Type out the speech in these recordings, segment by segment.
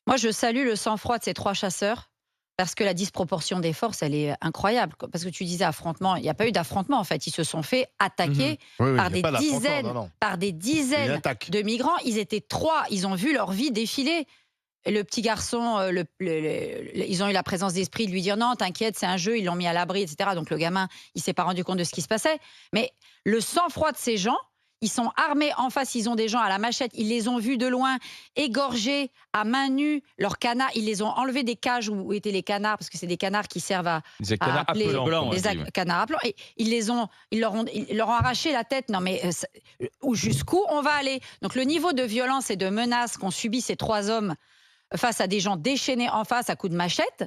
Moi, je salue le sang-froid de ces 3 chasseurs, parce que la disproportion des forces, elle est incroyable. Parce que tu disais affrontement, il n'y a pas eu d'affrontement en fait. Ils se sont fait Mmh. attaquer Oui, oui, il par y a des pas d'affrontement, non, dizaines, non. par des C'est une dizaines attaque. de migrants. Ils étaient 3, ils ont vu leur vie défiler. Et le petit garçon, ils ont eu la présence d'esprit de lui dire: «Non, t'inquiète, c'est un jeu», ils l'ont mis à l'abri et cetera. Donc le gamin, il s'est pas rendu compte de ce qui se passait. Mais le sang-froid de ces gens, ils sont armés en face, ils ont des gens à la machette, ils les ont vus de loin, égorger à main nue leurs canards. Ils les ont enlevés des cages où étaient les canards, parce que c'est des canards qui servent Des à canards appeler appelants, comme on des dit, ouais. canards appelants. Et ils leur ont arraché la tête. Non mais jusqu'où on va aller? Donc le niveau de violence et de menace qu'ont subi ces 3 hommes face à des gens déchaînés en face à coups de machette,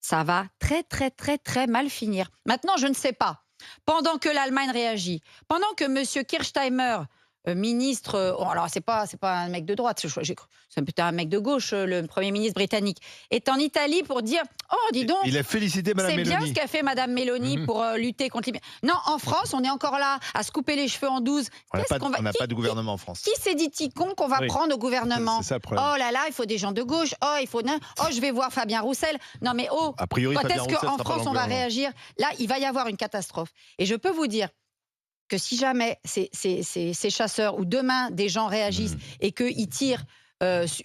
ça va très, très, très, très mal finir. Maintenant, je ne sais pas. Pendant que l'Allemagne réagit, pendant que M. Kirchsteimer, ministre, alors c'est pas un mec de droite, c'est peut-être un mec de gauche, le Premier ministre britannique, est en Italie pour dire: «Oh, dis donc, Il a félicité Madame c'est bien ce Meloni. qu'a fait Madame Mélanie Mmh. pour lutter contre l'immigration.» Non, en France, on est encore là à se couper les cheveux en 12. Qu'est-ce qu'on va... On n'a pas de gouvernement en France. Qui s'est dit ticon qu'on va Oui. prendre au gouvernement? C'est ça le problème. Oh là là, il faut des gens de gauche. Oh, il faut... Oh, je vais voir Fabien Roussel. Non mais oh, A priori, quand Fabien est-ce Roussel qu'en sera pas dans France le on va gouvernement. réagir? Là, il va y avoir une catastrophe. Et je peux vous dire que si jamais ces chasseurs ou demain des gens réagissent Mmh. et qu'ils tirent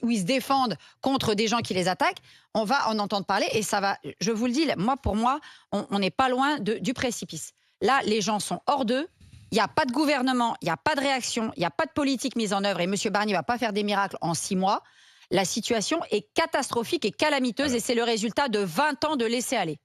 ou ils se défendent contre des gens qui les attaquent, on va en entendre parler et ça va, je vous le dis, moi, pour moi, on n'est pas loin du précipice. Là, les gens sont hors d'eux. Il n'y a pas de gouvernement, il n'y a pas de réaction, il n'y a pas de politique mise en œuvre et M. Barnier ne va pas faire des miracles en 6 mois. La situation est catastrophique et calamiteuse et c'est le résultat de 20 ans de laisser-aller.